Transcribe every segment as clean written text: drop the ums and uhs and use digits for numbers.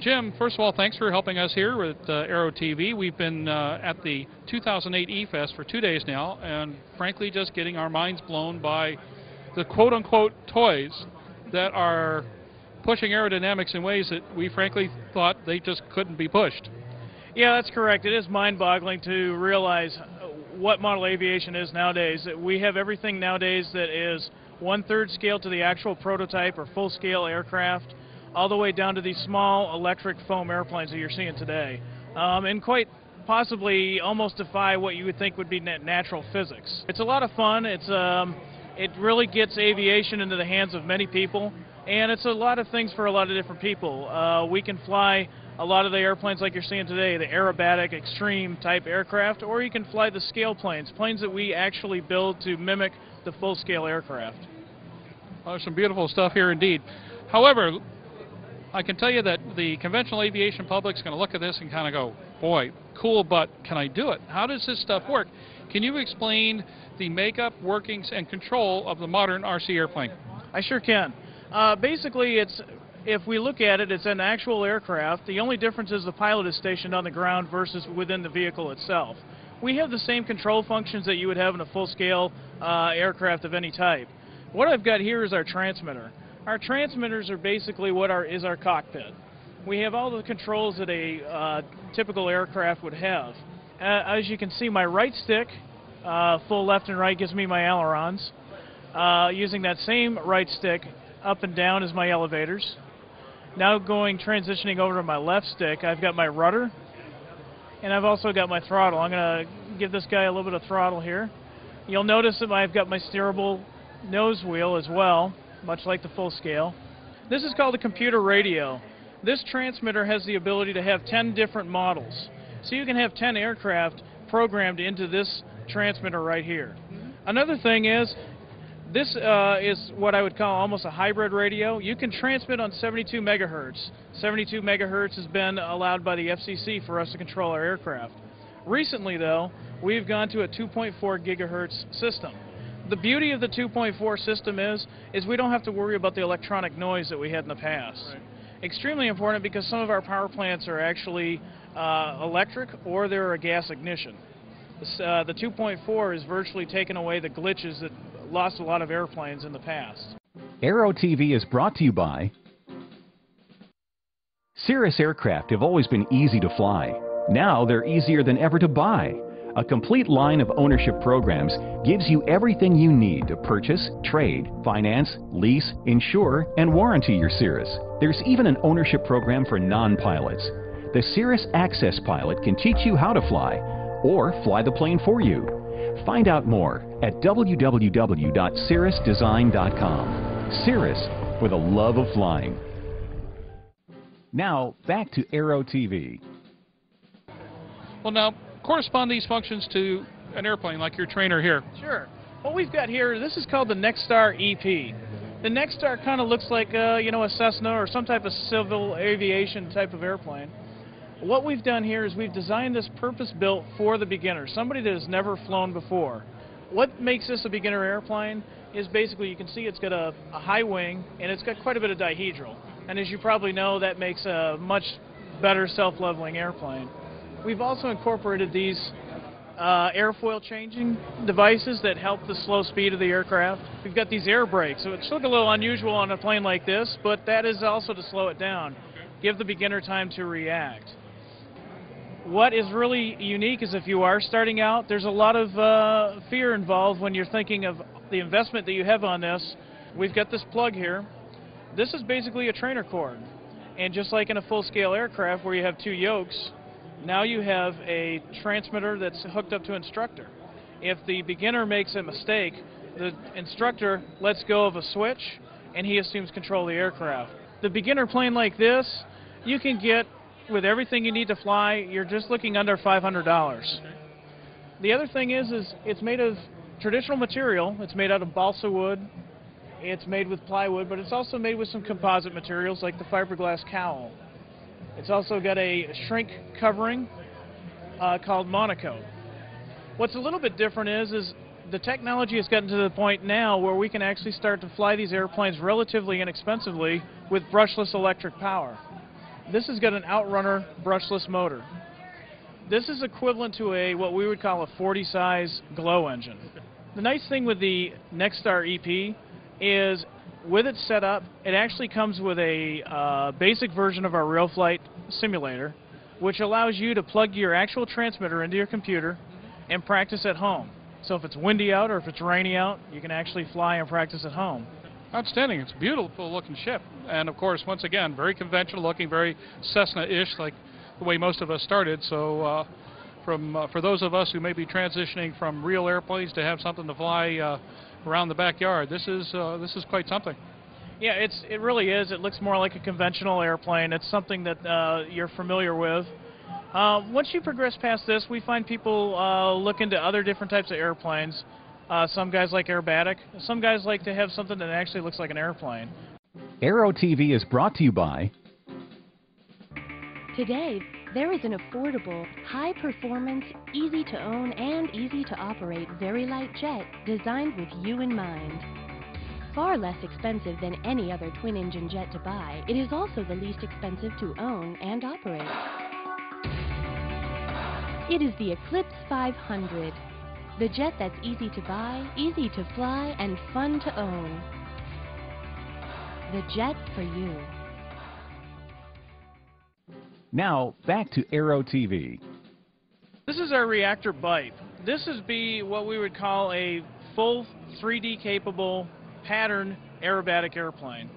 Jim, first of all, thanks for helping us here with Aero-TV. We've been at the 2008 E-Fest for 2 days now, and frankly just getting our minds blown by the quote-unquote toys that are pushing aerodynamics in ways that we frankly thought they just couldn't be pushed. Yeah, that's correct. It is mind-boggling to realize what model aviation is nowadays. We have everything nowadays that is 1/3 scale to the actual prototype or full-scale aircraft, all the way down to these small electric foam airplanes that you're seeing today, and quite possibly almost defy what you would think would be natural physics. It's a lot of fun. It really gets aviation into the hands of many people, and it's a lot of things for a lot of different people. We can fly a lot of the airplanes like you're seeing today, the aerobatic, extreme type aircraft, or you can fly the scale planes, planes that we actually build to mimic the full-scale aircraft. Oh, some beautiful stuff here indeed. However, I can tell you that the conventional aviation public's going to look at this and kind of go, boy, cool, but can I do it? How does this stuff work? Can you explain the makeup, workings, and control of the modern RC airplane? I sure can. Basically, if we look at it, it's an actual aircraft. The only difference is the pilot is stationed on the ground versus within the vehicle itself. We have the same control functions that you would have in a full-scale aircraft of any type. What I've got here is our transmitter. Our transmitters are basically what is our cockpit. We have all the controls that a typical aircraft would have. As you can see, my right stick, full left and right, gives me my ailerons. Using that same right stick, up and down is my elevators. Now transitioning over to my left stick, I've got my rudder, and I've also got my throttle. I'm going to give this guy a little bit of throttle here. You'll notice that I've got my steerable nose wheel as well, much like the full scale. This is called a computer radio. This transmitter has the ability to have 10 different models. So you can have 10 aircraft programmed into this transmitter right here. Another thing is, this is what I would call almost a hybrid radio. You can transmit on 72 megahertz. 72 megahertz has been allowed by the FCC for us to control our aircraft. Recently, though, we've gone to a 2.4 gigahertz system. The beauty of the 2.4 system is we don't have to worry about the electronic noise that we had in the past. Right. Extremely important because some of our power plants are actually electric or they're a gas ignition. The 2.4 is virtually taken away the glitches that lost a lot of airplanes in the past. Aero-TV is brought to you by Cirrus aircraft have always been easy to fly. Now they're easier than ever to buy. A complete line of ownership programs gives you everything you need to purchase, trade, finance, lease, insure, and warranty your Cirrus. There's even an ownership program for non-pilots. The Cirrus Access Pilot can teach you how to fly, or fly the plane for you. Find out more at www.cirrusdesign.com. Cirrus, for the love of flying. Now, back to Aero-TV. Well, now, correspond these functions to an airplane like your trainer here. Sure. What we've got here, this is called the Nexstar EP. The Nexstar kind of looks like a Cessna or some type of civil aviation type of airplane. What we've done here is we've designed this purpose-built for the beginner, somebody that has never flown before. What makes this a beginner airplane is basically, you can see it's got a high wing and it's got quite a bit of dihedral. And as you probably know, that makes a much better self-leveling airplane. We've also incorporated these airfoil changing devices that help the slow speed of the aircraft. We've got these air brakes, so it's look a little unusual on a plane like this, but that is also to slow it down, give the beginner time to react. What is really unique is if you are starting out, there's a lot of fear involved when you're thinking of the investment that you have on this. We've got this plug here. This is basically a trainer cord, and just like in a full-scale aircraft where you have two yokes, now you have a transmitter that's hooked up to instructor. If the beginner makes a mistake, the instructor lets go of a switch and he assumes control of the aircraft. The beginner plane like this, you can get with everything you need to fly, you're just looking under $500. The other thing is it's made of traditional material. It's made out of balsa wood. It's made with plywood, but it's also made with some composite materials like the fiberglass cowl. It's also got a shrink covering called Monocoat. What's a little bit different is the technology has gotten to the point now where we can actually start to fly these airplanes relatively inexpensively with brushless electric power. This has got an Outrunner brushless motor. This is equivalent to what we would call a 40 size glow engine. The nice thing with the Nexstar EP is with it set up, it actually comes with a basic version of our real flight simulator, which allows you to plug your actual transmitter into your computer and practice at home. So if it's windy out or if it's rainy out, you can actually fly and practice at home. Outstanding. It's a beautiful looking ship. And of course, once again, very conventional looking, very Cessna-ish, like the way most of us started. So for those of us who may be transitioning from real airplanes to have something to fly around the backyard, this is quite something. Yeah, it really is. It looks more like a conventional airplane. It's something that you're familiar with. Once you progress past this, we find people look into other different types of airplanes. Some guys like aerobatic. Some guys like to have something that actually looks like an airplane. Aero-TV is brought to you by... Today, there is an affordable, high-performance, easy-to-own and easy-to-operate very light jet designed with you in mind. Far less expensive than any other twin-engine jet to buy, it is also the least expensive to own and operate. It is the Eclipse 500, the jet that's easy to buy, easy to fly, and fun to own. The jet for you. Now, back to Aero-TV. This is our reactor bipe. This is what we would call a full 3D capable pattern aerobatic airplane.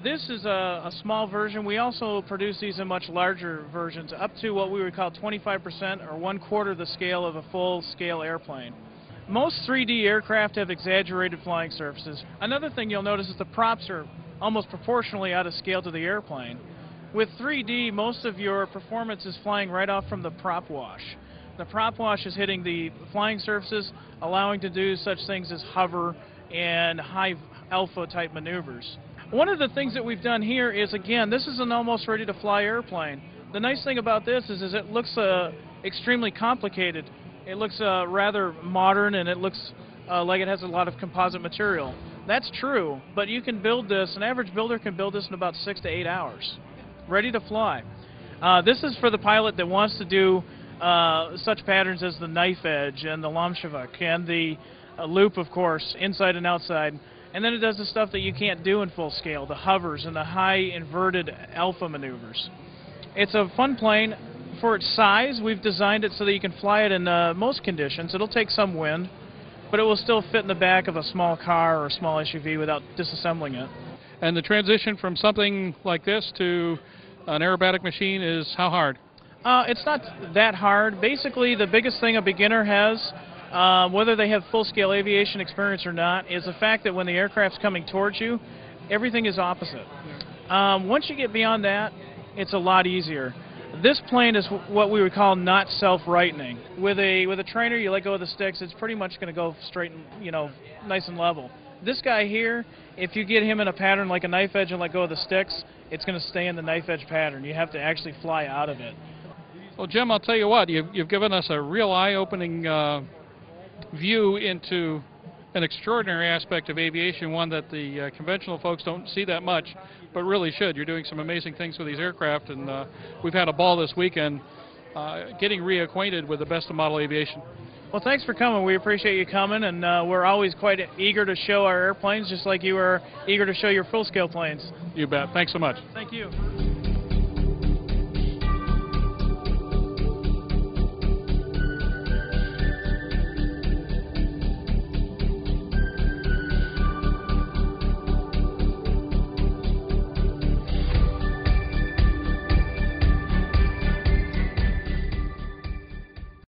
This is a small version. We also produce these in much larger versions, up to what we would call 25% or 1/4 the scale of a full-scale airplane. Most 3D aircraft have exaggerated flying surfaces. Another thing you'll notice is the props are almost proportionally out of scale to the airplane. With 3D, most of your performance is flying right off from the prop wash. The prop wash is hitting the flying surfaces, allowing to do such things as hover and high alpha type maneuvers. One of the things that we've done here is, again, this is an almost ready to fly airplane. The nice thing about this is it looks extremely complicated. It looks rather modern, and it looks like it has a lot of composite material. That's true, but you can build this, an average builder can build this in about 6 to 8 hours, ready to fly. This is for the pilot that wants to do such patterns as the knife edge and the Lomshavik and the loop, of course, inside and outside. And then it does the stuff that you can't do in full scale, the hovers and the high inverted alpha maneuvers. It's a fun plane. For its size, we've designed it so that you can fly it in most conditions. It'll take some wind, but it will still fit in the back of a small car or a small SUV without disassembling it. And the transition from something like this to an aerobatic machine is how hard? It's not that hard. Basically, the biggest thing a beginner has, whether they have full-scale aviation experience or not, is the fact that when the aircraft's coming towards you, everything is opposite. Once you get beyond that, it's a lot easier. This plane is what we would call not self-rightening. With a trainer, you let go of the sticks, it's pretty much going to go straight and, nice and level. This guy here, if you get him in a pattern like a knife edge and let go of the sticks, it's going to stay in the knife edge pattern. You have to actually fly out of it. Well, Jim, I'll tell you what, you've given us a real eye-opening view into an extraordinary aspect of aviation, one that the conventional folks don't see that much, but really should. You're doing some amazing things with these aircraft, and we've had a ball this weekend getting reacquainted with the best of model aviation. Well, thanks for coming. We appreciate you coming, and we're always quite eager to show our airplanes, just like you are eager to show your full-scale planes. You bet. Thanks so much. Thank you.